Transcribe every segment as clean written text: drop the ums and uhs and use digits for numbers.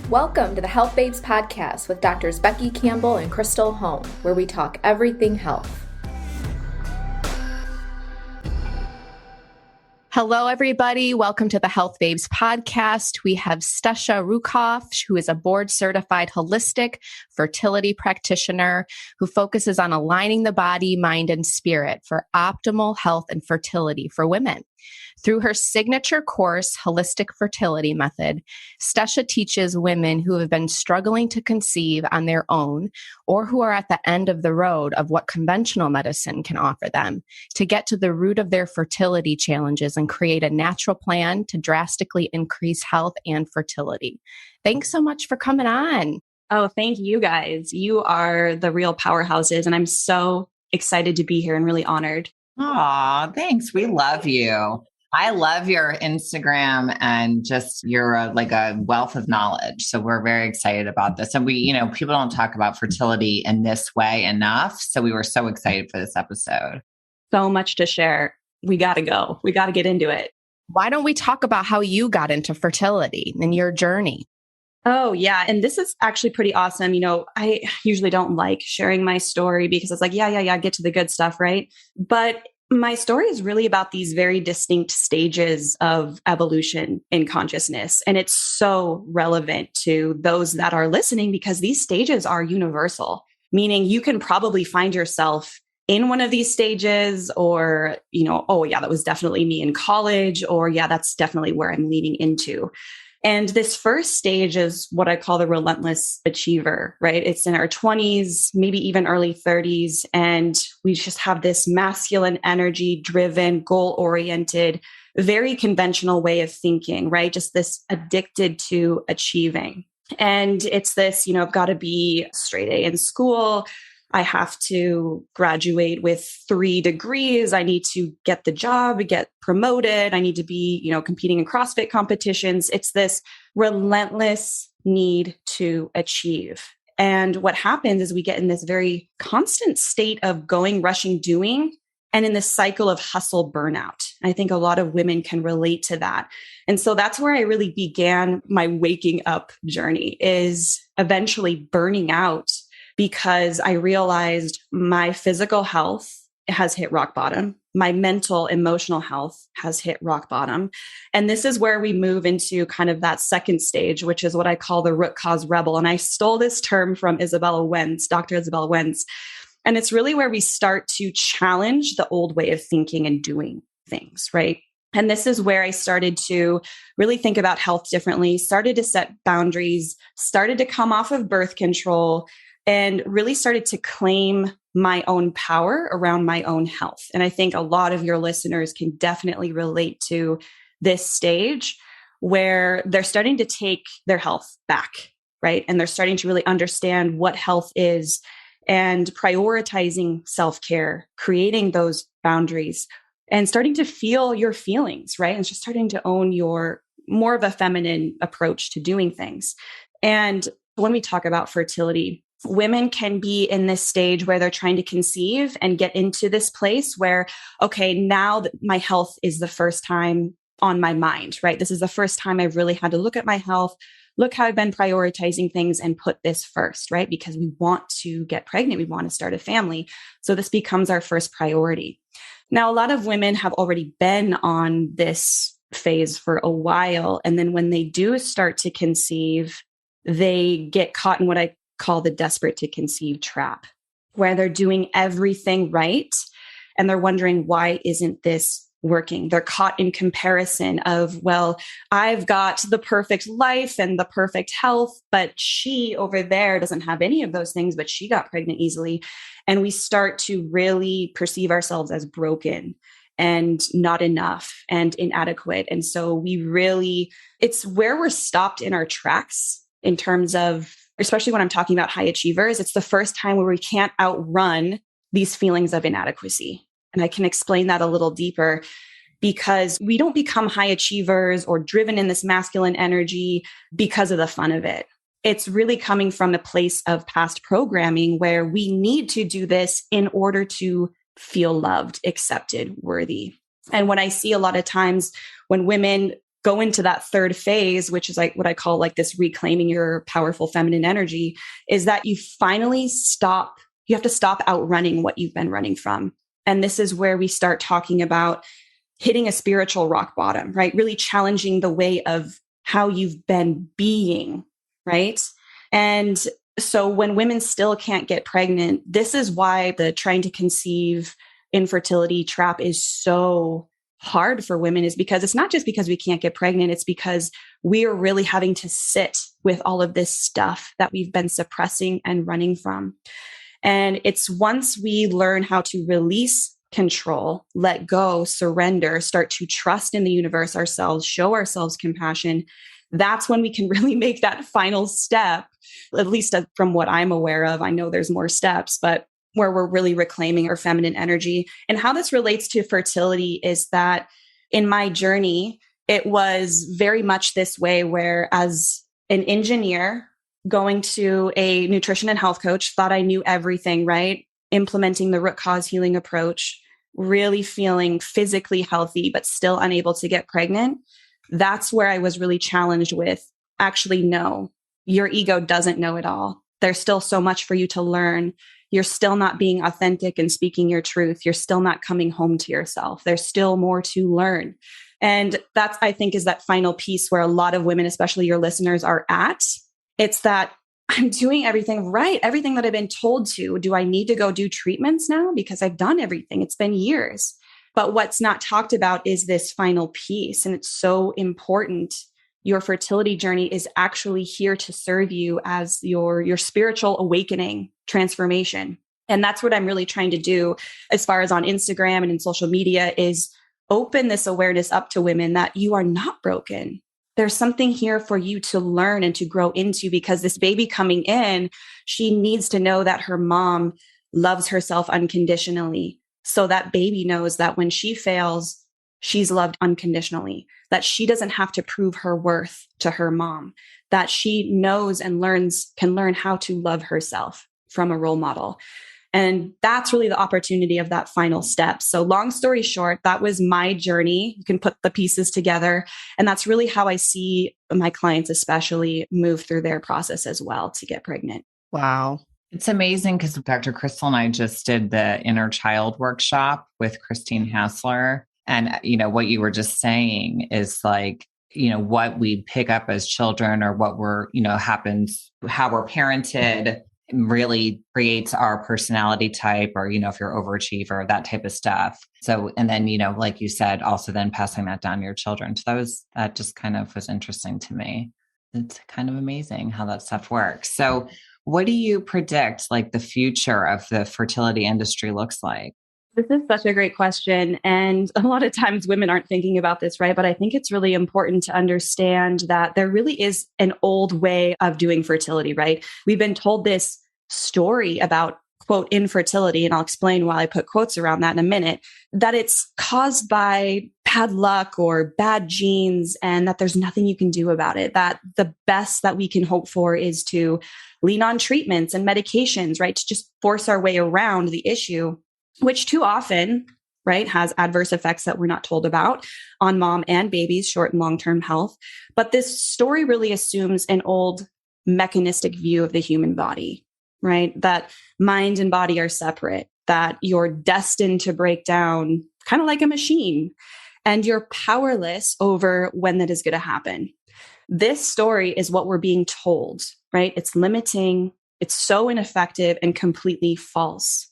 Welcome to the Health Babes podcast with Doctors Becky Campbell and Crystal Home, where we talk everything health. Hello, everybody. Welcome to the Health Babes podcast. We have Stesha Reukauf, who is a board-certified holistic fertility practitioner who focuses on aligning the body, mind, and spirit for optimal health and fertility for women. Through her signature course, Holistic Fertility Method, Stesha teaches women who have been struggling to conceive on their own or who are at the end of the road of what conventional medicine can offer them to get to the root of their fertility challenges and create a natural plan to drastically increase health and fertility. Thanks so much for coming on. Oh, thank you guys. You are the real powerhouses, and I'm so excited to be here and really honored. Aw, thanks. We love you. I love your Instagram and just you're like a wealth of knowledge. So we're very excited about this. And people don't talk about fertility in this way enough. So we were so excited for this episode. So much to share. We got to go. We got to get into it. Why don't we talk about how you got into fertility and your journey? Oh, yeah. And this is actually pretty awesome. I usually don't like sharing my story because it's like, yeah, get to the good stuff, right? But my story is really about these very distinct stages of evolution in consciousness. And it's so relevant to those that are listening because these stages are universal, meaning you can probably find yourself in one of these stages or, oh yeah, that was definitely me in college, or yeah, that's definitely where I'm leaning into. And this first stage is what I call the relentless achiever, right? It's in our 20s, maybe even early 30s. And we just have this masculine energy driven, goal oriented, very conventional way of thinking, right? Just this addicted to achieving. And it's this, I've got to be straight A in school. I have to graduate with 3 degrees. I need to get the job, get promoted. I need to be, competing in CrossFit competitions. It's this relentless need to achieve. And what happens is we get in this very constant state of going, rushing, doing, and in this cycle of hustle burnout. I think a lot of women can relate to that. And so that's where I really began my waking up journey, is eventually burning out because I realized my physical health has hit rock bottom. My mental, emotional health has hit rock bottom. And this is where we move into kind of that second stage, which is what I call the root cause rebel. And I stole this term from Dr. Isabella Wentz. And it's really where we start to challenge the old way of thinking and doing things, right? And this is where I started to really think about health differently, started to set boundaries, started to come off of birth control, and really started to claim my own power around my own health. And I think a lot of your listeners can definitely relate to this stage where they're starting to take their health back, right? And they're starting to really understand what health is and prioritizing self-care, creating those boundaries and starting to feel your feelings, right? And just starting to own your more of a feminine approach to doing things. And when we talk about fertility, women can be in this stage where they're trying to conceive and get into this place where, okay, now that my health is the first time on my mind, right? This is the first time I've really had to look at my health, look how I've been prioritizing things and put this first, right? Because we want to get pregnant, we want to start a family. So this becomes our first priority. Now, a lot of women have already been on this phase for a while. And then when they do start to conceive, they get caught in what I call the desperate to conceive trap, where they're doing everything right. And they're wondering, why isn't this working? They're caught in comparison of, well, I've got the perfect life and the perfect health, but she over there doesn't have any of those things, but she got pregnant easily. And we start to really perceive ourselves as broken and not enough and inadequate. And so it's where we're stopped in our tracks in terms of, especially when I'm talking about high achievers, it's the first time where we can't outrun these feelings of inadequacy. And I can explain that a little deeper because we don't become high achievers or driven in this masculine energy because of the fun of it. It's really coming from a place of past programming where we need to do this in order to feel loved, accepted, worthy. And what I see a lot of times when women go into that third phase, which is like what I call like this reclaiming your powerful feminine energy, is that you finally you have to stop outrunning what you've been running from. And this is where we start talking about hitting a spiritual rock bottom, right? Really challenging the way of how you've been being, right? And so when women still can't get pregnant, this is why the trying to conceive infertility trap is so hard for women, is because it's not just because we can't get pregnant, it's because we are really having to sit with all of this stuff that we've been suppressing and running from. And it's once we learn how to release control, let go, surrender, start to trust in the universe, ourselves, show ourselves compassion, that's when we can really make that final step, at least from what I'm aware of. I know there's more steps, but where we're really reclaiming our feminine energy. And how this relates to fertility is that in my journey, it was very much this way where as an engineer going to a nutrition and health coach, thought I knew everything, right? Implementing the root cause healing approach, really feeling physically healthy, but still unable to get pregnant. That's where I was really challenged with, actually, no, your ego doesn't know it all. There's still so much for you to learn. You're still not being authentic and speaking your truth. You're still not coming home to yourself. There's still more to learn. And that's, I think, is that final piece where a lot of women, especially your listeners, are at. It's that I'm doing everything right, everything that I've been told to. Do I need to go do treatments now? Because I've done everything. It's been years. But what's not talked about is this final piece. And it's so important. Your fertility journey is actually here to serve you as your spiritual awakening transformation. And that's what I'm really trying to do as far as on Instagram and in social media, is open this awareness up to women that you are not broken. There's something here for you to learn and to grow into, because this baby coming in, she needs to know that her mom loves herself unconditionally. So that baby knows that when she fails, she's loved unconditionally, that she doesn't have to prove her worth to her mom, that she knows and can learn how to love herself from a role model. And that's really the opportunity of that final step. So long story short, that was my journey. You can put the pieces together. And that's really how I see my clients especially move through their process as well to get pregnant. Wow. It's amazing because Dr. Crystal and I just did the inner child workshop with Christine Hassler. And, what you were just saying is like, what we pick up as children, or what happens, how we're parented, really creates our personality type, or, if you're overachiever, that type of stuff. So, and then, like you said, also then passing that down to your children. So that just kind of was interesting to me. It's kind of amazing how that stuff works. So what do you predict like the future of the fertility industry looks like? This is such a great question. And a lot of times women aren't thinking about this, right? But I think it's really important to understand that there really is an old way of doing fertility, right? We've been told this story about, quote, infertility, and I'll explain why I put quotes around that in a minute, that it's caused by bad luck or bad genes, and that there's nothing you can do about it, that the best that we can hope for is to lean on treatments and medications, right? To just force our way around the issue, which too often, right, has adverse effects that we're not told about on mom and baby's short and long-term health. But this story really assumes an old mechanistic view of the human body, right? That mind and body are separate, that you're destined to break down kind of like a machine, and you're powerless over when that is going to happen. This story is what we're being told, right? It's limiting, it's so ineffective and completely false.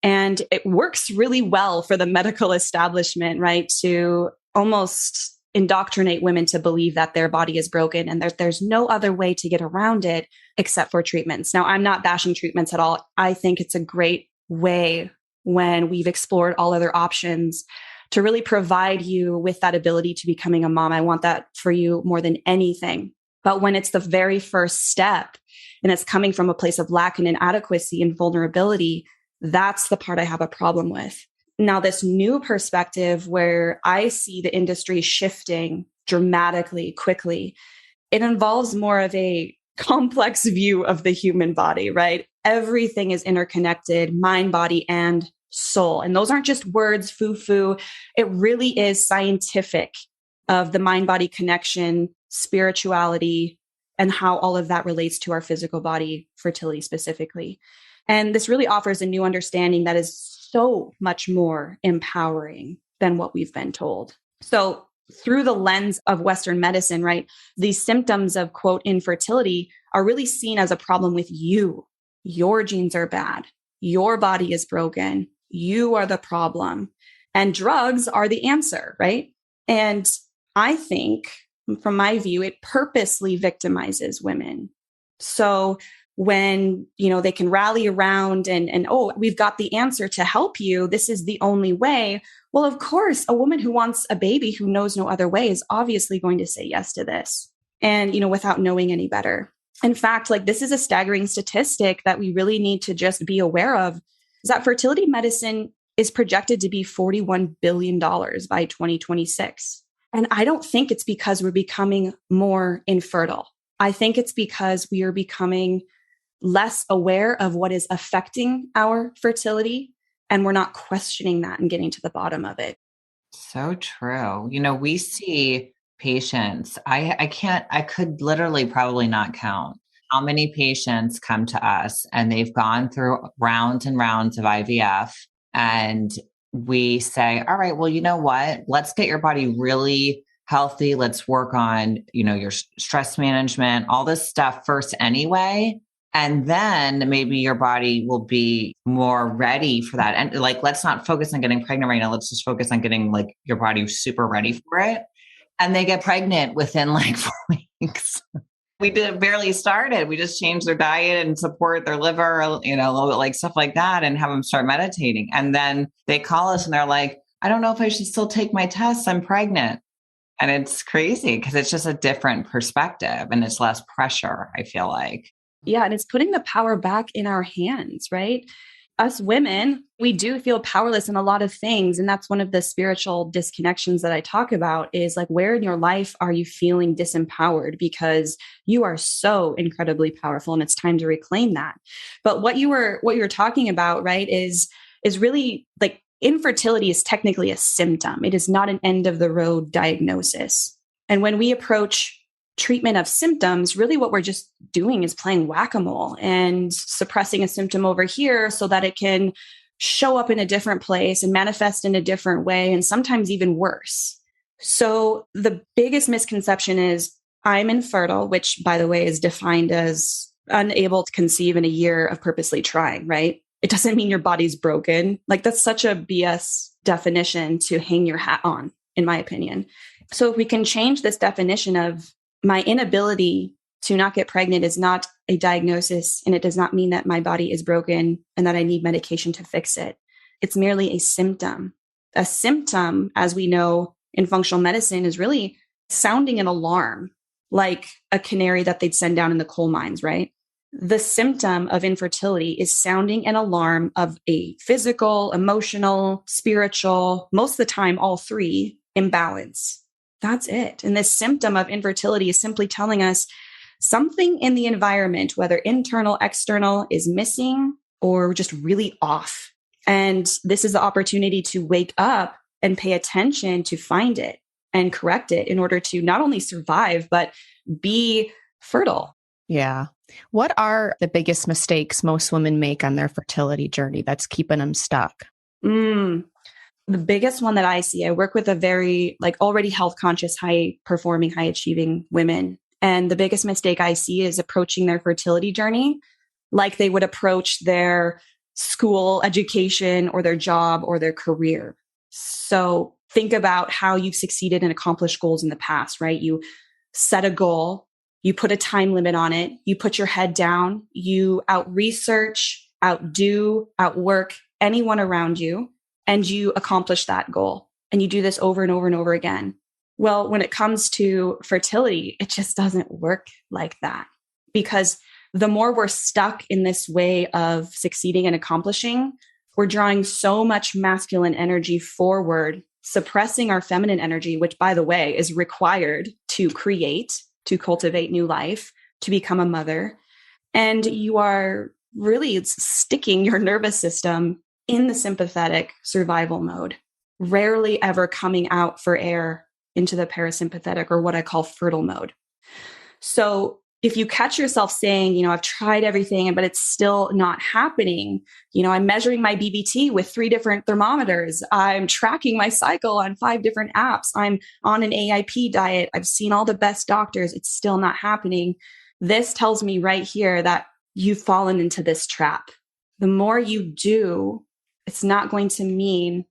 And it works really well for the medical establishment, right? To almost indoctrinate women to believe that their body is broken and there's no other way to get around it except for treatments. Now, I'm not bashing treatments at all. I think it's a great way, when we've explored all other options, to really provide you with that ability to becoming a mom. I want that for you more than anything. But when it's the very first step and it's coming from a place of lack and inadequacy and vulnerability, that's the part I have a problem with. Now, this new perspective where I see the industry shifting dramatically, quickly, it involves more of a complex view of the human body, right? Everything is interconnected, mind, body, and soul. And those aren't just words, foo-foo. It really is scientific of the mind-body connection, spirituality, and how all of that relates to our physical body, fertility specifically. And this really offers a new understanding that is so much more empowering than what we've been told. So through the lens of Western medicine, right, these symptoms of, quote, infertility are really seen as a problem with you. Your genes are bad. Your body is broken. You are the problem. And drugs are the answer, right? And I think, from my view, it purposely victimizes women. So when, they can rally around and, oh, we've got the answer to help you. This is the only way. Well, of course, a woman who wants a baby who knows no other way is obviously going to say yes to this. And, without knowing any better. In fact, this is a staggering statistic that we really need to just be aware of, is that fertility medicine is projected to be $41 billion by 2026. And I don't think it's because we're becoming more infertile. I think it's because we are becoming less aware of what is affecting our fertility, and we're not questioning that and getting to the bottom of it. So true. We see patients. I could literally probably not count how many patients come to us and they've gone through rounds and rounds of IVF, and we say, all right, well, you know what? Let's get your body really healthy. Let's work on, your stress management, all this stuff first anyway. And then maybe your body will be more ready for that. And let's not focus on getting pregnant right now. Let's just focus on getting your body super ready for it. And they get pregnant within 4 weeks. We barely started. We just changed their diet and support their liver, a little bit stuff like that, and have them start meditating. And then they call us and they're like, I don't know if I should still take my tests. I'm pregnant. And it's crazy because it's just a different perspective and it's less pressure, I feel like. Yeah. And it's putting the power back in our hands, right? Us women, we do feel powerless in a lot of things. And that's one of the spiritual disconnections that I talk about is where in your life are you feeling disempowered? Because you are so incredibly powerful and it's time to reclaim that. But what you were talking about, right, is really infertility is technically a symptom. It is not an end of the road diagnosis. And when we approach treatment of symptoms, really what we're just doing is playing whack-a-mole and suppressing a symptom over here so that it can show up in a different place and manifest in a different way, and sometimes even worse. So the biggest misconception is I'm infertile, which, by the way, is defined as unable to conceive in a year of purposely trying, right? It doesn't mean your body's broken. That's such a BS definition to hang your hat on, in my opinion. So if we can change this definition of my inability to not get pregnant is not a diagnosis, and it does not mean that my body is broken and that I need medication to fix it. It's merely a symptom. A symptom, as we know in functional medicine, is really sounding an alarm, like a canary that they'd send down in the coal mines, right? The symptom of infertility is sounding an alarm of a physical, emotional, spiritual, most of the time, all three, imbalance. That's it. And this symptom of infertility is simply telling us something in the environment, whether internal, external, is missing or just really off. And this is the opportunity to wake up and pay attention to find it and correct it in order to not only survive, but be fertile. Yeah. What are the biggest mistakes most women make on their fertility journey that's keeping them stuck? The biggest one that I see, I work with a very already health conscious, high performing, high achieving women. And the biggest mistake I see is approaching their fertility journey like they would approach their school education or their job or their career. So think about how you've succeeded and accomplished goals in the past, right? You set a goal, you put a time limit on it, you put your head down, you out-research, outdo, outwork anyone around you, and you accomplish that goal. And you do this over and over and over again. Well, when it comes to fertility, it just doesn't work like that, because the more we're stuck in this way of succeeding and accomplishing, we're drawing so much masculine energy forward, suppressing our feminine energy, which, by the way, is required to create, to cultivate new life, to become a mother. And you are really sticking your nervous system in the sympathetic survival mode, rarely ever coming out for air into the parasympathetic, or what I call fertile mode. So if you catch yourself saying, I've tried everything, but it's still not happening, I'm measuring my BBT with 3 different thermometers. I'm tracking my cycle on 5 different apps. I'm on an AIP diet. I've seen all the best doctors. It's still not happening. This tells me right here that you've fallen into this trap. The more you do, it's not going to mean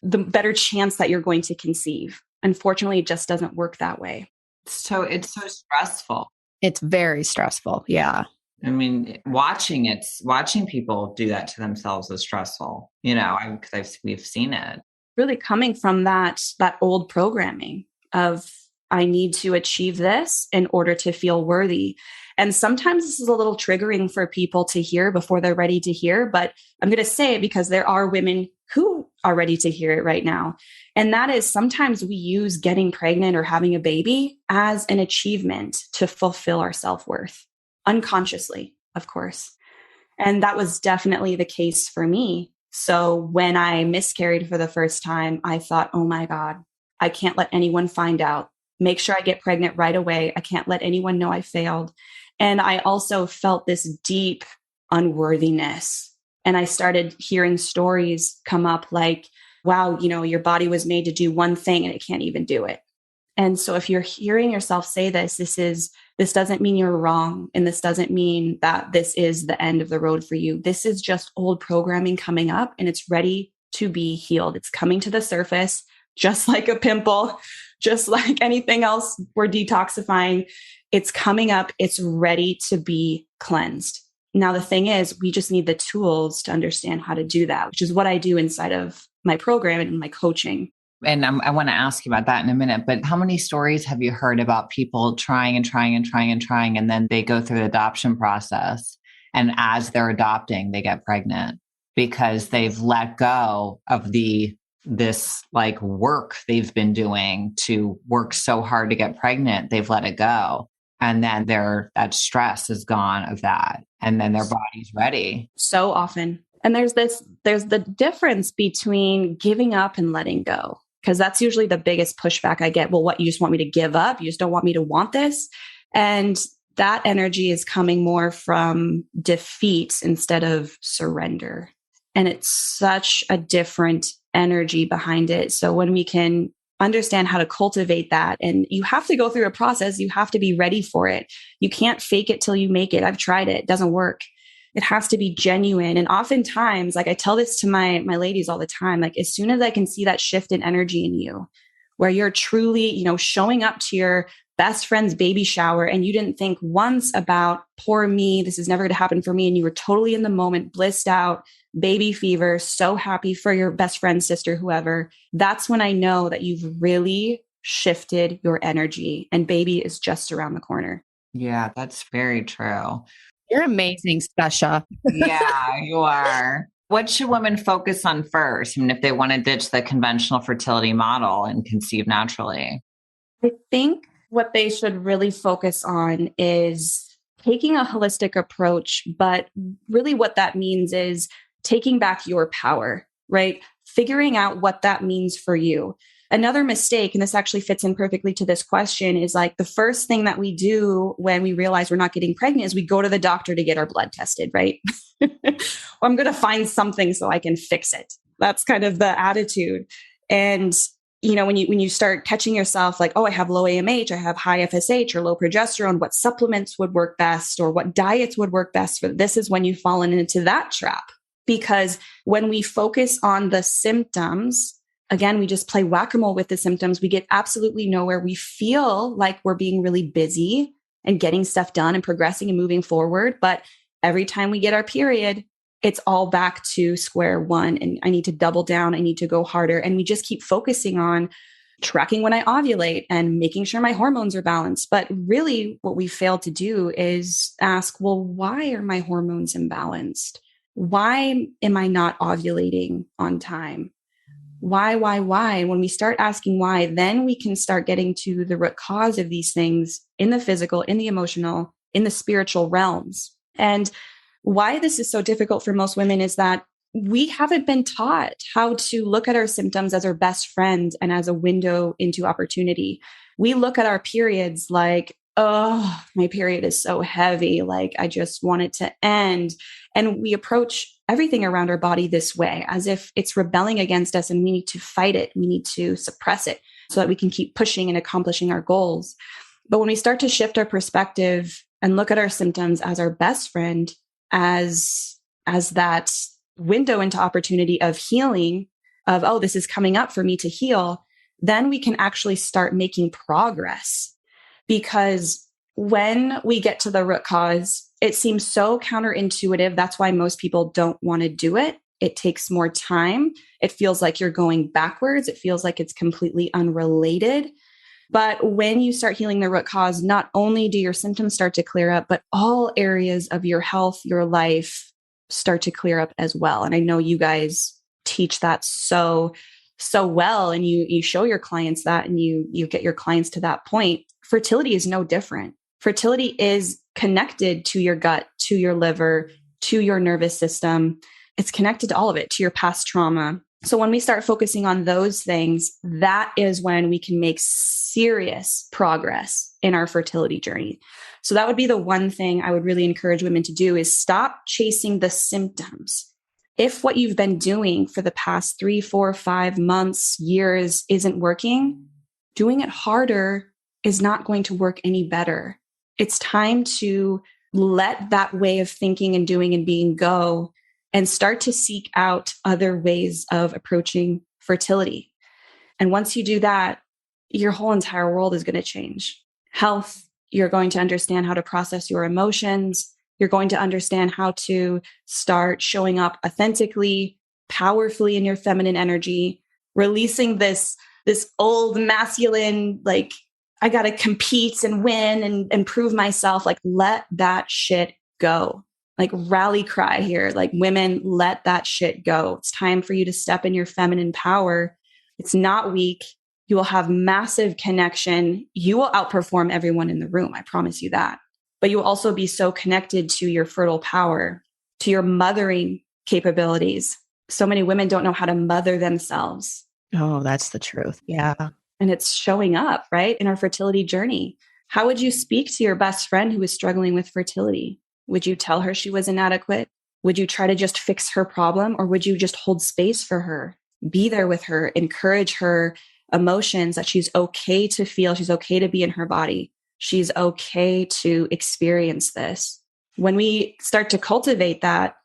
the better chance that you're going to conceive. Unfortunately, it just doesn't work that way. So it's so stressful. It's very stressful. Yeah. I mean, watching people do that to themselves is stressful, because we've seen it. Really coming from that old programming of, I need to achieve this in order to feel worthy. And sometimes this is a little triggering for people to hear before they're ready to hear, but I'm going to say it because there are women who are ready to hear it right now. And that is, sometimes we use getting pregnant or having a baby as an achievement to fulfill our self-worth, unconsciously, of course. And that was definitely the case for me. So when I miscarried for the first time, I thought, oh my God, I can't let anyone find out. Make sure I get pregnant right away. I can't let anyone know I failed. And I also felt this deep unworthiness. And I started hearing stories come up like, wow, your body was made to do one thing and it can't even do it. And so if you're hearing yourself say this doesn't mean you're wrong. And this doesn't mean that this is the end of the road for you. This is just old programming coming up and it's ready to be healed. It's coming to the surface, just like a pimple, just like anything else we're detoxifying. It's coming up. It's ready to be cleansed. Now, the thing is, we just need the tools to understand how to do that, which is what I do inside of my program and my coaching. And I want to ask you about that in a minute, but how many stories have you heard about people trying and trying and trying and trying, and then they go through the adoption process, and as they're adopting, they get pregnant because they've let go of this like work they've been doing to work so hard to get pregnant. They've let it go. And then that stress is gone of that. And then their body's ready. So often. And there's the difference between giving up and letting go, because that's usually the biggest pushback I get. Well, what, you just want me to give up? You just don't want me to want this? And that energy is coming more from defeat instead of surrender. And it's such a different energy behind it. So when we can understand how to cultivate that, and you have to go through a process, you have to be ready for it. You can't fake it till you make it. I've tried it. It doesn't work. It has to be genuine. And oftentimes, like I tell this to my ladies all the time, like as soon as I can see that shift in energy in you, where you're truly, showing up to your best friend's baby shower and you didn't think once about poor me, this is never going to happen for me. And you were totally in the moment, blissed out, baby fever, so happy for your best friend, sister, whoever. That's when I know that you've really shifted your energy and baby is just around the corner. Yeah, that's very true. You're amazing, Stesha. Yeah, you are. What should women focus on first? I mean, if they want to ditch the conventional fertility model and conceive naturally? I think what they should really focus on is taking a holistic approach, but really what that means is taking back your power, right? Figuring out what that means for you. Another mistake, and this actually fits in perfectly to this question, is like the first thing that we do when we realize we're not getting pregnant is we go to the doctor to get our blood tested, right? Or I'm going to find something so I can fix it. That's kind of the attitude. And when you start catching yourself like, oh, I have low AMH, I have high FSH or low progesterone, what supplements would work best or what diets would work best for this, is when you've fallen into that trap. Because when we focus on the symptoms, again, we just play whack-a-mole with the symptoms. We get absolutely nowhere. We feel like we're being really busy and getting stuff done and progressing and moving forward. But every time we get our period, it's all back to square one. And I need to double down. I need to go harder. And we just keep focusing on tracking when I ovulate and making sure my hormones are balanced. But really what we fail to do is ask, well, why are my hormones imbalanced? Why am I not ovulating on time? Why? When we start asking why, then we can start getting to the root cause of these things in the physical, in the emotional, in the spiritual realms. And why this is so difficult for most women is that we haven't been taught how to look at our symptoms as our best friend and as a window into opportunity. We look at our periods like, oh, my period is so heavy. Like, I just want it to end. And we approach everything around our body this way, as if it's rebelling against us and we need to fight it. We need to suppress it so that we can keep pushing and accomplishing our goals. But when we start to shift our perspective and look at our symptoms as our best friend, as that window into opportunity of healing, of, oh, this is coming up for me to heal, then we can actually start making progress. Because when we get to the root cause, it seems so counterintuitive. That's why most people don't want to do it. It takes more time. It feels like you're going backwards. It feels like it's completely unrelated. But when you start healing the root cause, not only do your symptoms start to clear up, but all areas of your health, your life start to clear up as well. And I know you guys teach that so well, and you show your clients that, and you get your clients to that point. Fertility is no different. Fertility is connected to your gut, to your liver, to your nervous system. It's connected to all of it, to your past trauma. So when we start focusing on those things, that is when we can make serious progress in our fertility journey. So that would be the one thing I would really encourage women to do, is stop chasing the symptoms. If what you've been doing for the past 3, 4, 5 months, years isn't working, doing it harder is not going to work any better. It's time to let that way of thinking and doing and being go and start to seek out other ways of approaching fertility. And once you do that, your whole entire world is going to change. Health, you're going to understand how to process your emotions. You're going to understand how to start showing up authentically, powerfully in your feminine energy, releasing this old masculine, like, I got to compete and win and prove myself. Like, let that shit go. Like, rally cry here. Like, women, let that shit go. It's time for you to step in your feminine power. It's not weak. You will have massive connection. You will outperform everyone in the room. I promise you that. But you will also be so connected to your fertile power, to your mothering capabilities. So many women don't know how to mother themselves. Oh, that's the truth. Yeah. And it's showing up, right, in our fertility journey. How would you speak to your best friend who is struggling with fertility? Would you tell her she was inadequate? Would you try to just fix her problem? Or would you just hold space for her, be there with her, encourage her emotions, that she's okay to feel, she's okay to be in her body, she's okay to experience this? When we start to cultivate that,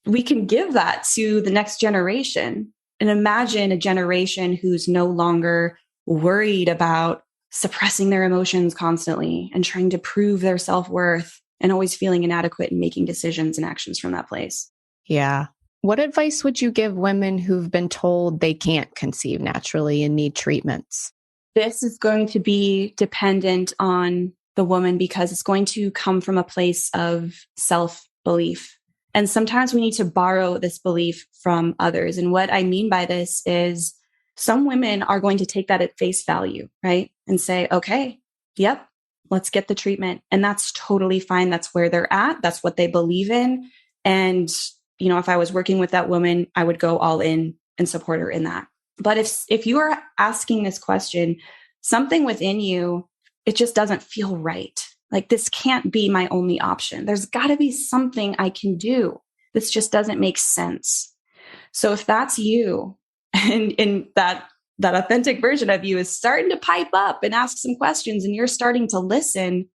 we can give that to the next generation. And imagine a generation who's no longer worried about suppressing their emotions constantly and trying to prove their self-worth and always feeling inadequate and making decisions and actions from that place. Yeah. What advice would you give women who've been told they can't conceive naturally and need treatments? This is going to be dependent on the woman, because it's going to come from a place of self-belief. And sometimes we need to borrow this belief from others. And what I mean by this is, some women are going to take that at face value, right? And say, okay, yep, let's get the treatment. And that's totally fine. That's where they're at. That's what they believe in. And, if I was working with that woman, I would go all in and support her in that. But if you are asking this question, something within you, it just doesn't feel right. Like, this can't be my only option. There's got to be something I can do. This just doesn't make sense. So if that's you, and that authentic version of you is starting to pipe up and ask some questions, and you're starting to listen,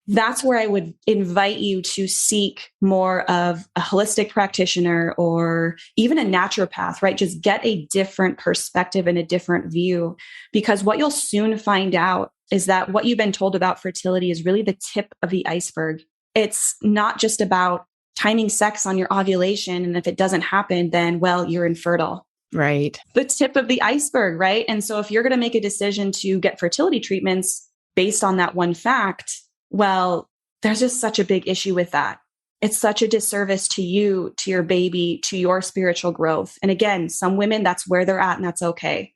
that's where I would invite you to seek more of a holistic practitioner or even a naturopath, right? Just get a different perspective and a different view, because what you'll soon find out is that what you've been told about fertility is really the tip of the iceberg. It's not just about timing sex on your ovulation. And if it doesn't happen, then, well, you're infertile. Right. The tip of the iceberg, right? And so if you're going to make a decision to get fertility treatments based on that one fact, well, there's just such a big issue with that. It's such a disservice to you, to your baby, to your spiritual growth. And again, some women, that's where they're at, and that's okay.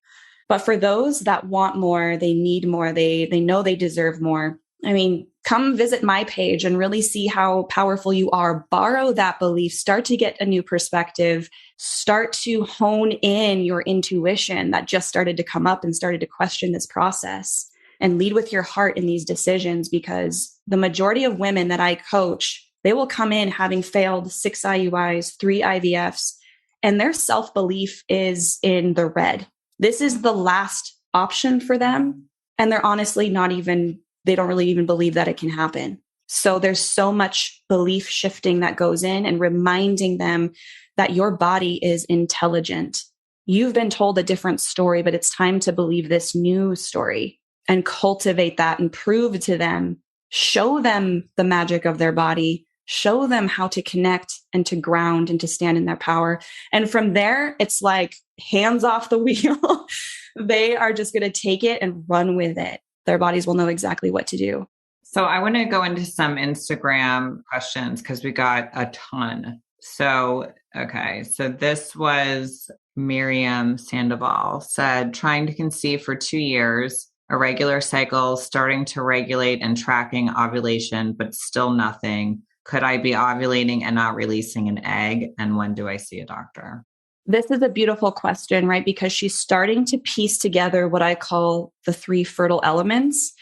But for those that want more, they need more, they know they deserve more. I mean, come visit my page and really see how powerful you are. Borrow that belief, start to get a new perspective, start to hone in your intuition that just started to come up and started to question this process, and lead with your heart in these decisions, because the majority of women that I coach, they will come in having failed 6 IUIs, 3 IVFs, and their self-belief is in the red. This is the last option for them. And they're honestly they don't really even believe that it can happen. So there's so much belief shifting that goes in, and reminding them that your body is intelligent. You've been told a different story, but it's time to believe this new story and cultivate that and prove to them, show them the magic of their body, show them how to connect and to ground and to stand in their power. And from there, it's like hands off the wheel. They are just going to take it and run with it. Their bodies will know exactly what to do. So I want to go into some Instagram questions because we got a ton. So, okay. So this was Miriam Sandoval said, trying to conceive for 2 years, irregular cycle, starting to regulate and tracking ovulation, but still nothing. Could I be ovulating and not releasing an egg? And when do I see a doctor? This is a beautiful question, right? Because she's starting to piece together what I call the 3 fertile elements.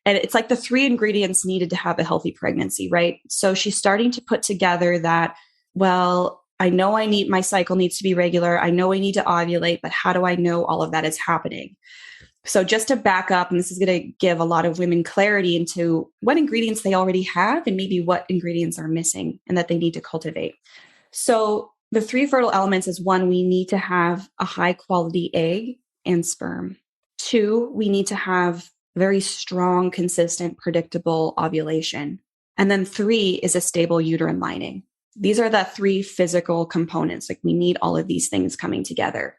And it's like the 3 ingredients needed to have a healthy pregnancy, right? So she's starting to put together that, well, I know my cycle needs to be regular. I know I need to ovulate, but how do I know all of that is happening? So just to back up, and this is going to give a lot of women clarity into what ingredients they already have and maybe what ingredients are missing and that they need to cultivate. So the 3 fertile elements is 1, we need to have a high quality egg and sperm. 2, we need to have very strong, consistent, predictable ovulation. And then 3 is a stable uterine lining. These are the 3 physical components. Like we need all of these things coming together.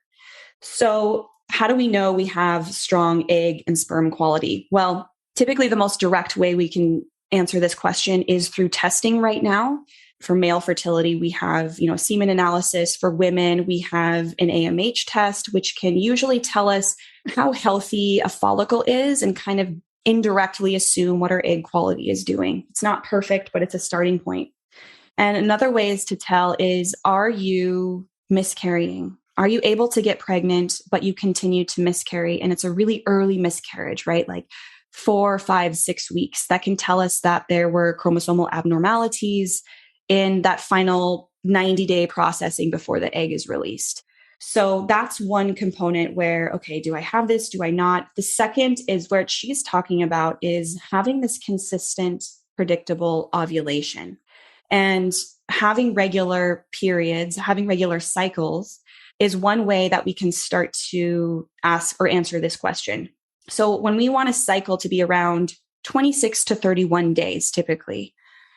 So how do we know we have strong egg and sperm quality? Well, typically the most direct way we can answer this question is through testing right now. For male fertility, we have, semen analysis. For women, we have an AMH test, which can usually tell us how healthy a follicle is and kind of indirectly assume what our egg quality is doing. It's not perfect, but it's a starting point. And another way is to tell is, are you miscarrying? Are you able to get pregnant, but you continue to miscarry? And it's a really early miscarriage, right? Like 4, 5, 6 weeks. That can tell us that there were chromosomal abnormalities in that final 90-day processing before the egg is released. So that's one component where, okay, do I have this? Do I not? The second is where she's talking about is having this consistent, predictable ovulation. And having regular periods, having regular cycles is one way that we can start to ask or answer this question. So when we want a cycle to be around 26 to 31 days, typically,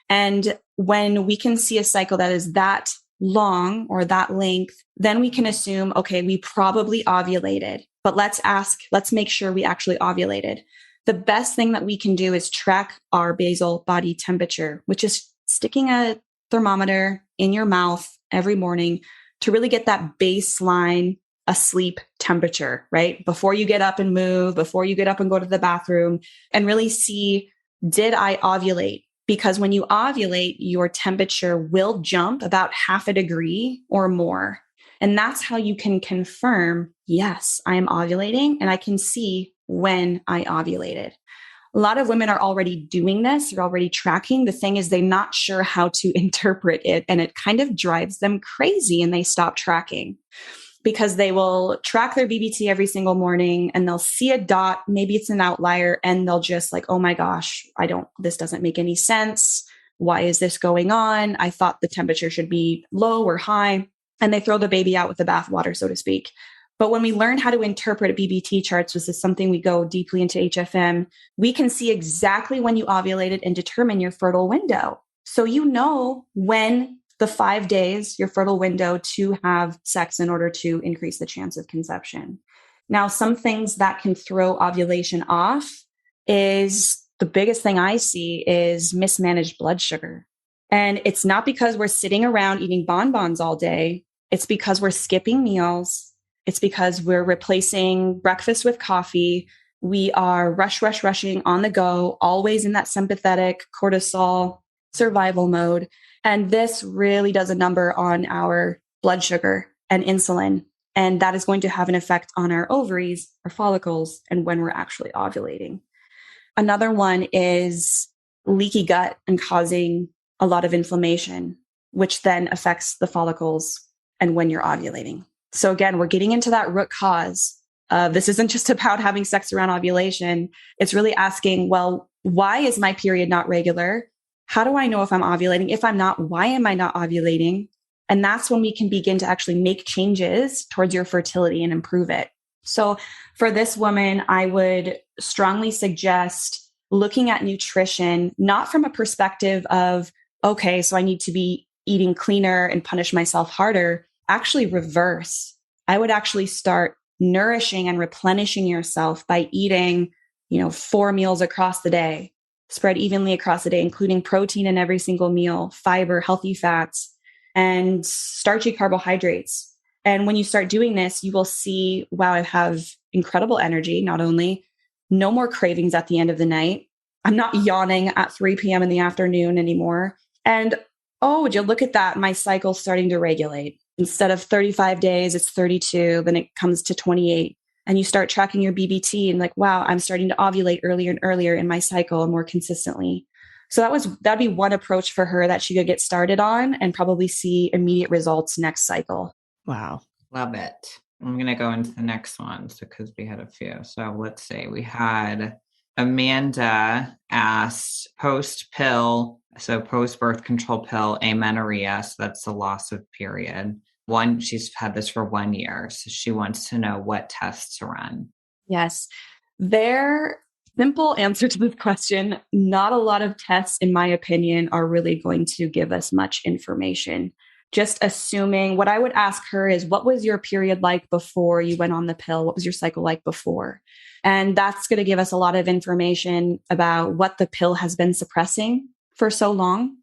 and when we can see a cycle that is that long or that length, then we can assume, okay, we probably ovulated, but let's make sure we actually ovulated. The best thing that we can do is track our basal body temperature, which is sticking a thermometer in your mouth every morning to really get that baseline asleep temperature, right? Before you get up and move, before you get up and go to the bathroom, and really see, did I ovulate? Because when you ovulate, your temperature will jump about 0.5 degree or more. And that's how you can confirm, yes, I am ovulating, and I can see when I ovulated. A lot of women are already doing this. They're already tracking. The thing is, they're not sure how to interpret it. And it kind of drives them crazy, and they stop tracking because they will track their BBT every single morning and they'll see a dot. Maybe it's an outlier, and they'll just like, oh my gosh, this doesn't make any sense. Why is this going on? I thought the temperature should be low or high. And they throw the baby out with the bathwater, so to speak. But when we learn how to interpret BBT charts, which is something we go deeply into HFM, we can see exactly when you ovulated and determine your fertile window. So you know when the 5 days, your fertile window to have sex in order to increase the chance of conception. Now, some things that can throw ovulation off is, the biggest thing I see is mismanaged blood sugar. And it's not because we're sitting around eating bonbons all day. It's because we're skipping meals. It's because we're replacing breakfast with coffee. We are rushing on the go, always in that sympathetic cortisol survival mode. And this really does a number on our blood sugar and insulin. And that is going to have an effect on our ovaries, our follicles, and when we're actually ovulating. Another one is leaky gut and causing a lot of inflammation, which then affects the follicles and when you're ovulating. So again, we're getting into that root cause. This isn't just about having sex around ovulation. It's really asking, well, why is my period not regular? How do I know if I'm ovulating? If I'm not, why am I not ovulating? And that's when we can begin to actually make changes towards your fertility and improve it. So for this woman, I would strongly suggest looking at nutrition, not from a perspective of, okay, so I need to be eating cleaner and punish myself harder. Actually reverse. I would actually start nourishing and replenishing yourself by eating, 4 meals across the day, spread evenly across the day, including protein in every single meal, fiber, healthy fats, and starchy carbohydrates. And when you start doing this, you will see, wow, I have incredible energy. Not only no more cravings at the end of the night. I'm not yawning at 3 p.m. in the afternoon anymore. And oh, would you look at that? My cycle's starting to regulate. Instead of 35 days, it's 32, then it comes to 28. And you start tracking your BBT and like, wow, I'm starting to ovulate earlier and earlier in my cycle and more consistently. So that'd be one approach for her that she could get started on and probably see immediate results next cycle. Wow. Love it. I'm going to go into the next one because we had a few. So let's see. We had Amanda asked post-pill, so post-birth control pill, amenorrhea. So that's the loss of period. She's had this for 1 year. So she wants to know what tests to run. Yes. Their simple answer to this question, not a lot of tests, in my opinion, are really going to give us much information. Just assuming, what I would ask her is, what was your period like before you went on the pill? What was your cycle like before? And that's going to give us a lot of information about what the pill has been suppressing for so long.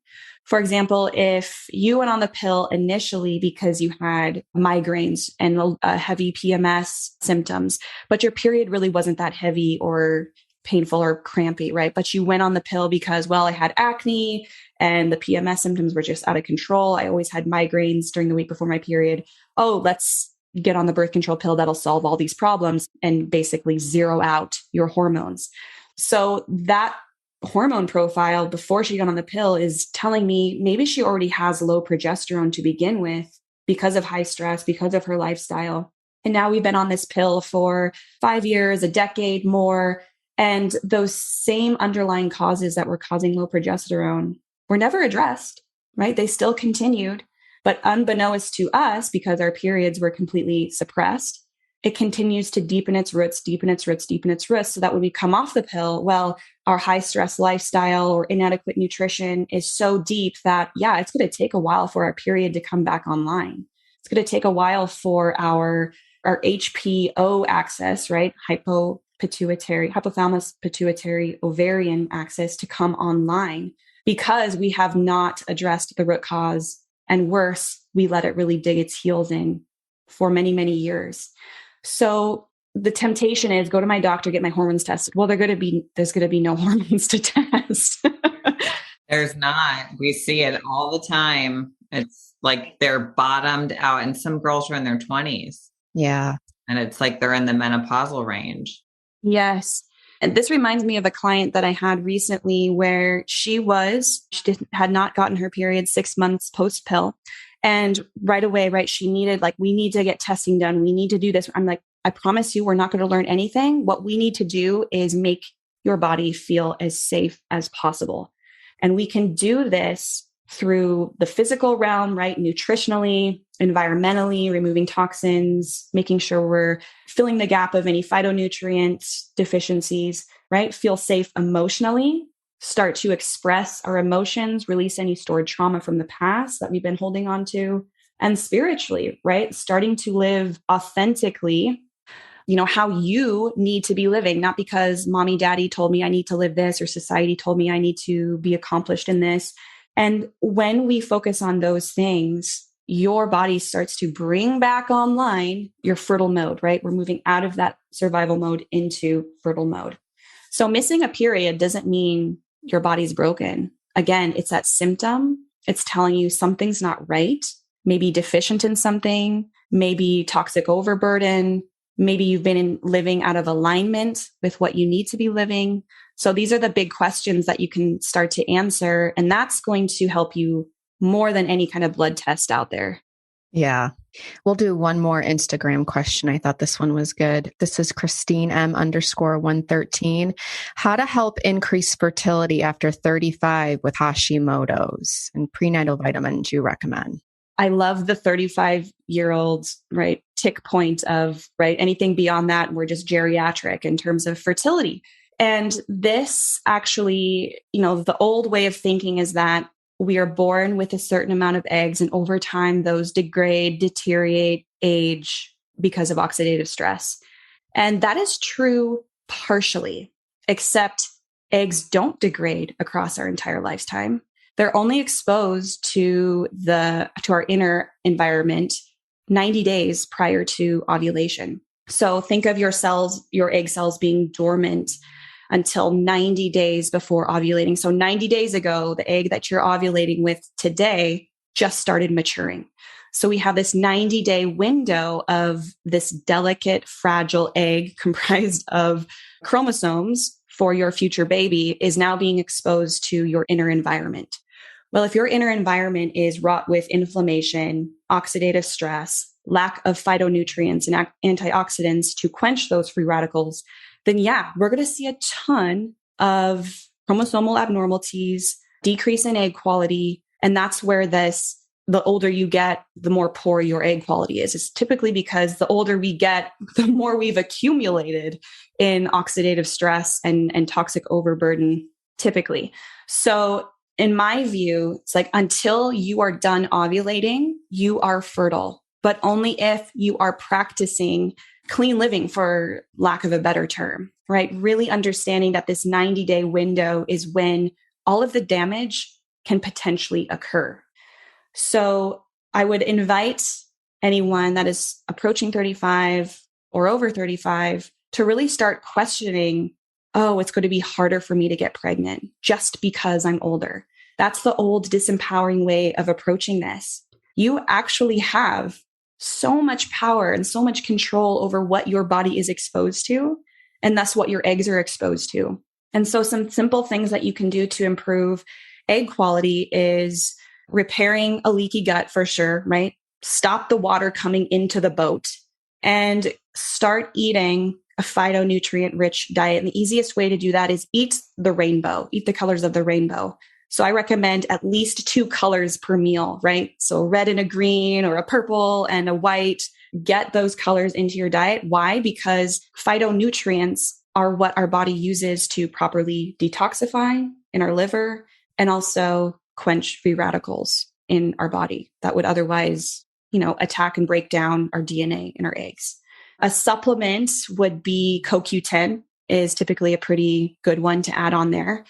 For example, if you went on the pill initially because you had migraines and heavy PMS symptoms, but your period really wasn't that heavy or painful or crampy, right? But you went on the pill because, well, I had acne and the PMS symptoms were just out of control. I always had migraines during the week before my period. Oh, let's get on the birth control pill that'll solve all these problems and basically zero out your hormones. So that hormone profile before she got on the pill is telling me maybe she already has low progesterone to begin with because of high stress, because of her lifestyle. And now we've been on this pill for 5 years, a decade more. And those same underlying causes that were causing low progesterone were never addressed, right? They still continued, but unbeknownst to us, because our periods were completely suppressed, it continues to deepen its roots, so that when we come off the pill, well, our high stress lifestyle or inadequate nutrition is so deep that, yeah, it's going to take a while for our period to come back online. It's going to take a while for our HPO axis, right? Hypothalamus pituitary ovarian axis to come online because we have not addressed the root cause. And worse, we let it really dig its heels in for many, many years. So the temptation is go to my doctor, get my hormones tested. Well, there's going to be no hormones to test. There's not. We see it all the time. It's like they're bottomed out, and some girls are in their 20s. Yeah. And it's like they're in the menopausal range. Yes. And this reminds me of a client that I had recently where she had not gotten her period 6 months post pill. And right away, right, she needed, we need to get testing done. We need to do this. I'm like, I promise you, we're not going to learn anything. What we need to do is make your body feel as safe as possible. And we can do this through the physical realm, right? Nutritionally, environmentally, removing toxins, making sure we're filling the gap of any phytonutrient deficiencies, right? Feel safe emotionally, start to express our emotions, release any stored trauma from the past that we've been holding on to, and spiritually, right? Starting to live authentically, how you need to be living, not because mommy, daddy told me I need to live this or society told me I need to be accomplished in this. And when we focus on those things, your body starts to bring back online your fertile mode, right? We're moving out of that survival mode into fertile mode. So missing a period doesn't mean your body's broken. Again, it's that symptom. It's telling you something's not right, maybe deficient in something, maybe toxic overburden, maybe you've been living out of alignment with what you need to be living. So these are the big questions that you can start to answer. And that's going to help you more than any kind of blood test out there. Yeah. We'll do one more Instagram question. I thought this one was good. This is Christine M_113. How to help increase fertility after 35 with Hashimoto's and prenatal vitamins you recommend? I love the 35-year-old, right, tick point of, right, anything beyond that, we're just geriatric in terms of fertility. And this actually, the old way of thinking is that we are born with a certain amount of eggs, and over time, those degrade, deteriorate, age because of oxidative stress. And that is true partially, except eggs don't degrade across our entire lifetime. They're only exposed to our inner environment 90 days prior to ovulation. So think of your egg cells being dormant until 90 days before ovulating. So 90 days ago, the egg that you're ovulating with today just started maturing. So we have this 90-day window of this delicate, fragile egg comprised of chromosomes for your future baby is now being exposed to your inner environment. Well, if your inner environment is wrought with inflammation, oxidative stress, lack of phytonutrients and antioxidants to quench those free radicals, then yeah, we're going to see a ton of chromosomal abnormalities, decrease in egg quality. And that's where the older you get, the more poor your egg quality is. It's typically because the older we get, the more we've accumulated in oxidative stress and toxic overburden, typically. So in my view, it's like until you are done ovulating, you are fertile, but only if you are practicing clean living, for lack of a better term, right? Really understanding that this 90-day window is when all of the damage can potentially occur. So I would invite anyone that is approaching 35 or over 35 to really start questioning, oh, it's going to be harder for me to get pregnant just because I'm older. That's the old disempowering way of approaching this. You actually have so much power and so much control over what your body is exposed to, and thus what your eggs are exposed to. And so some simple things that you can do to improve egg quality is repairing a leaky gut for sure, right? Stop the water coming into the boat and start eating a phytonutrient-rich diet. And the easiest way to do that is eat the rainbow, eat the colors of the rainbow. So I recommend at least 2 colors per meal, right? So a red and a green, or a purple and a white. Get those colors into your diet. Why? Because phytonutrients are what our body uses to properly detoxify in our liver and also quench free radicals in our body that would otherwise, attack and break down our DNA in our eggs. A supplement would be CoQ10 is typically a pretty good one to add on there.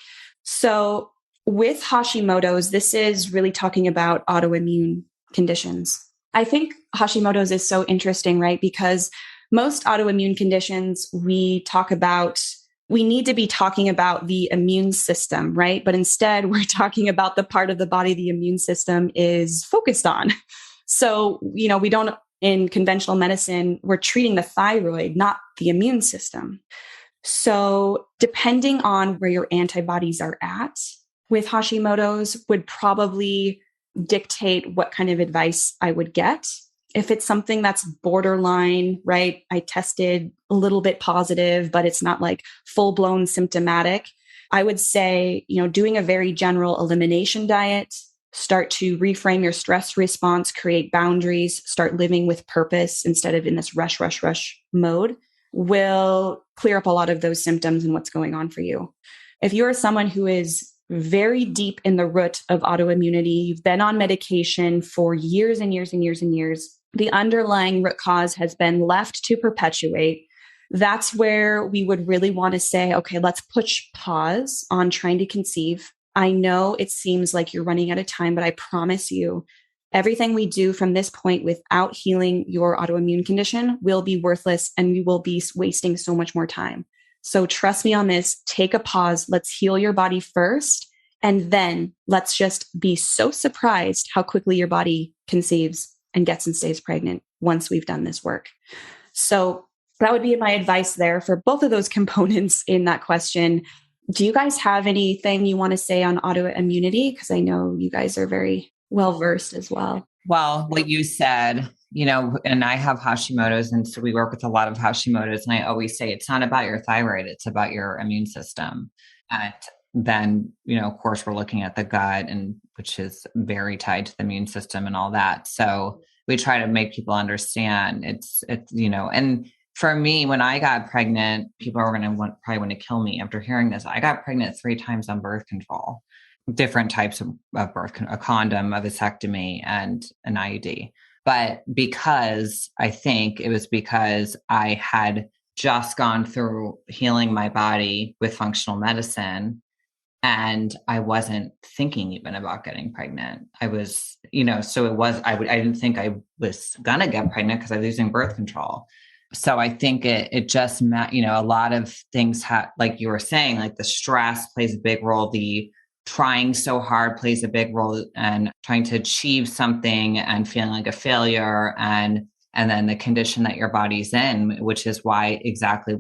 So with Hashimoto's, this is really talking about autoimmune conditions. I think Hashimoto's is so interesting, right? Because most autoimmune conditions we need to be talking about the immune system, right? But instead, we're talking about the part of the body the immune system is focused on. So, we don't, in conventional medicine, we're treating the thyroid, not the immune system. So depending on where your antibodies are at with Hashimoto's would probably dictate what kind of advice I would get. If it's something that's borderline, right? I tested a little bit positive, but it's not like full-blown symptomatic. I would say, doing a very general elimination diet, start to reframe your stress response, create boundaries, start living with purpose instead of in this rush mode will clear up a lot of those symptoms and what's going on for you. If you are someone who is very deep in the root of autoimmunity, you've been on medication for years and years and years and years, the underlying root cause has been left to perpetuate. That's where we would really want to say, okay, let's push pause on trying to conceive. I know it seems like you're running out of time, but I promise you, Everything we do from this point without healing your autoimmune condition will be worthless, and we will be wasting so much more time. So trust me on this. Take a pause. Let's heal your body first. And then let's just be so surprised how quickly your body conceives and gets and stays pregnant once we've done this work. So that would be my advice there for both of those components in that question. Do you guys have anything you want to say on autoimmunity? Because I know you guys are very well versed as well. Well, what you said, and I have Hashimoto's, and so we work with a lot of Hashimoto's, and I always say it's not about your thyroid, it's about your immune system. And then, of course, we're looking at the gut, and which is very tied to the immune system and all that. So we try to make people understand it's and for me, when I got pregnant, people are going to probably want to kill me after hearing this. I got pregnant 3 times on birth control, different types of birth, a condom, a vasectomy, and an IUD. But because I had just gone through healing my body with functional medicine, and I wasn't thinking even about getting pregnant. I was, I didn't think I was going to get pregnant because I was using birth control. So I think it just, a lot of things like you were saying, like the stress plays a big role. The trying so hard plays a big role, and trying to achieve something and feeling like a failure, and then the condition that your body's in, which is why exactly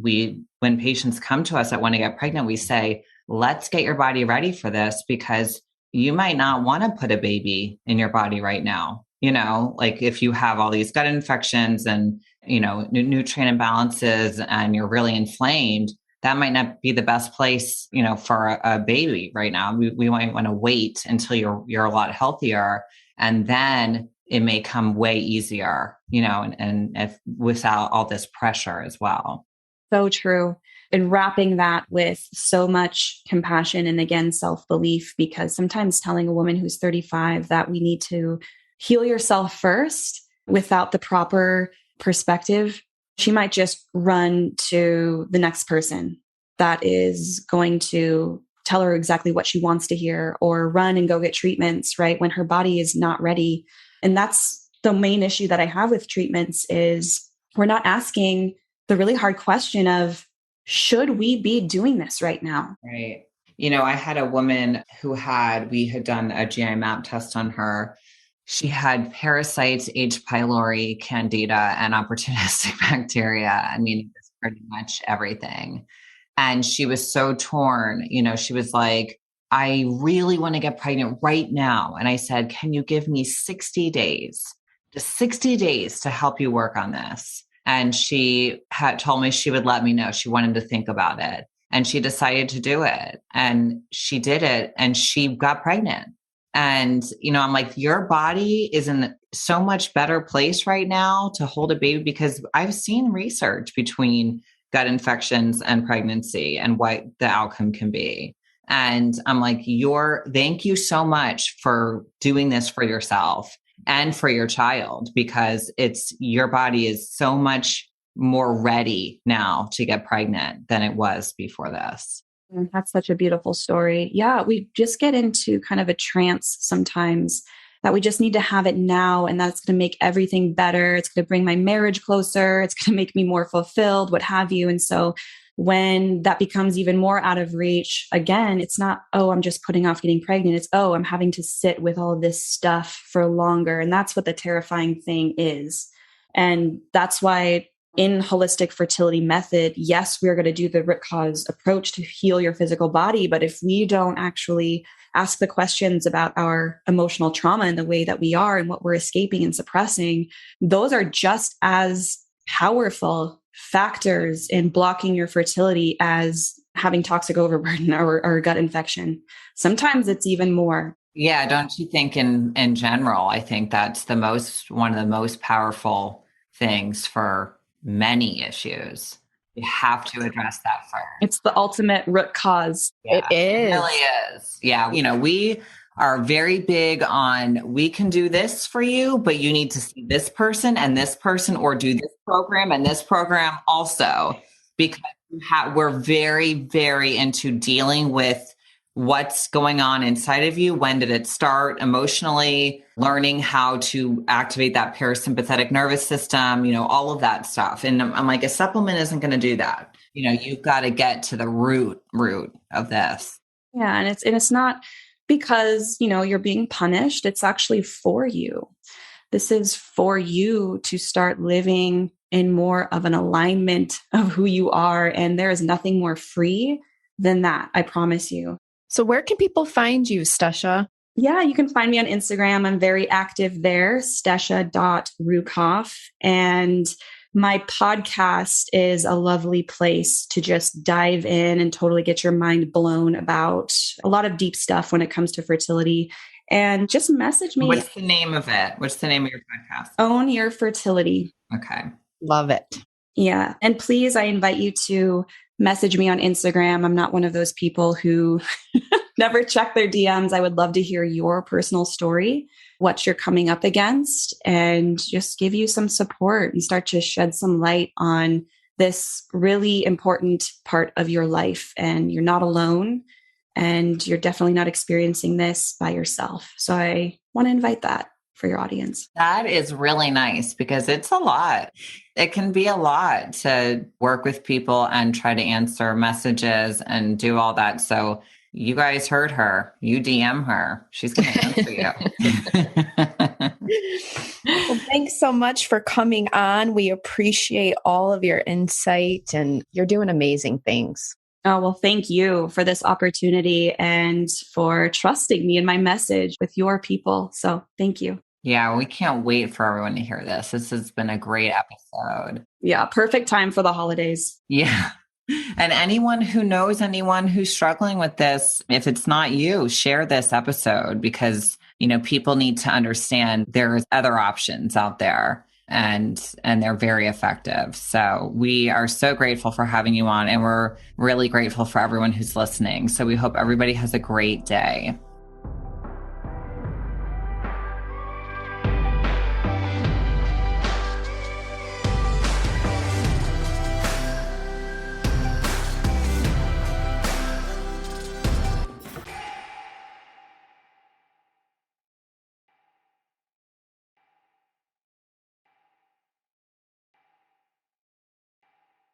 when patients come to us that want to get pregnant, we say, let's get your body ready for this, because you might not want to put a baby in your body right now. Like if you have all these gut infections and, nutrient imbalances, and you're really inflamed, that might not be the best place, for a baby right now. We might want to wait until you're a lot healthier, and then it may come way easier, and if without all this pressure as well. So true. And wrapping that with so much compassion and, again, self-belief, because sometimes telling a woman who's 35 that we need to heal yourself first without the proper perspective, she might just run to the next person that is going to tell her exactly what she wants to hear, or run and go get treatments, right, when her body is not ready. And that's the main issue that I have with treatments is we're not asking the really hard question of, should we be doing this right now? Right. I had a woman we had done a GI map test on her. She had parasites, H. pylori, candida, and opportunistic bacteria. It's pretty much everything. And she was so torn. She was like, I really want to get pregnant right now. And I said, can you give me 60 days, just 60 days to help you work on this? And she had told me she would let me know. She wanted to think about it. And she decided to do it. And she did it. And she got pregnant. And, I'm like, your body is in so much better place right now to hold a baby, because I've seen research between gut infections and pregnancy and what the outcome can be. And I'm like, thank you so much for doing this for yourself and for your child, because your body is so much more ready now to get pregnant than it was before this. That's such a beautiful story. Yeah, we just get into kind of a trance sometimes that we just need to have it now, and that's going to make everything better. It's going to bring my marriage closer. It's going to make me more fulfilled, what have you. And so when that becomes even more out of reach, again, it's not, oh, I'm just putting off getting pregnant. It's, oh, I'm having to sit with all this stuff for longer. And that's what the terrifying thing is. And that's why in holistic fertility method, yes, we're going to do the root cause approach to heal your physical body. But if we don't actually ask the questions about our emotional trauma and the way that we are and what we're escaping and suppressing, those are just as powerful factors in blocking your fertility as having toxic overburden or gut infection. Sometimes it's even more. Yeah. Don't you think in general, I think that's one of the most powerful things for many issues. You have to address that first. It's the ultimate root cause. Yeah, it is. It really is. Yeah. We are very big on, we can do this for you, but you need to see this person and this person, or do this program and this program also, because we're very, very into dealing with what's going on inside of you. When did it start emotionally? Learning how to activate that parasympathetic nervous system, all of that stuff. And I'm like, a supplement isn't going to do that. You've got to get to the root of this. Yeah. And it's not because, you're being punished. It's actually for you. This is for you to start living in more of an alignment of who you are. And there is nothing more free than that. I promise you. So where can people find you, Stesha? Yeah, you can find me on Instagram. I'm very active there, stesha.reukauf. And my podcast is a lovely place to just dive in and totally get your mind blown about a lot of deep stuff when it comes to fertility. And just message me. What's the name of it? What's the name of your podcast? Own Your Fertility. Okay. Love it. Yeah. And please, I invite you to message me on Instagram. I'm not one of those people who never check their DMs. I would love to hear your personal story, what you're coming up against, and just give you some support and start to shed some light on this really important part of your life. And you're not alone, and you're definitely not experiencing this by yourself. So I want to invite that for your audience. That is really nice because it's a lot. It can be a lot to work with people and try to answer messages and do all that. So you guys heard her. You DM her. She's going to answer you. Well, thanks so much for coming on. We appreciate all of your insight, and you're doing amazing things. Oh, well, thank you for this opportunity and for trusting me and my message with your people. So thank you. Yeah, we can't wait for everyone to hear this. This has been a great episode. Yeah, perfect time for the holidays. Yeah. And anyone who knows anyone who's struggling with this, if it's not you, share this episode because, people need to understand there's other options out there and they're very effective. So we are so grateful for having you on, and we're really grateful for everyone who's listening. So we hope everybody has a great day.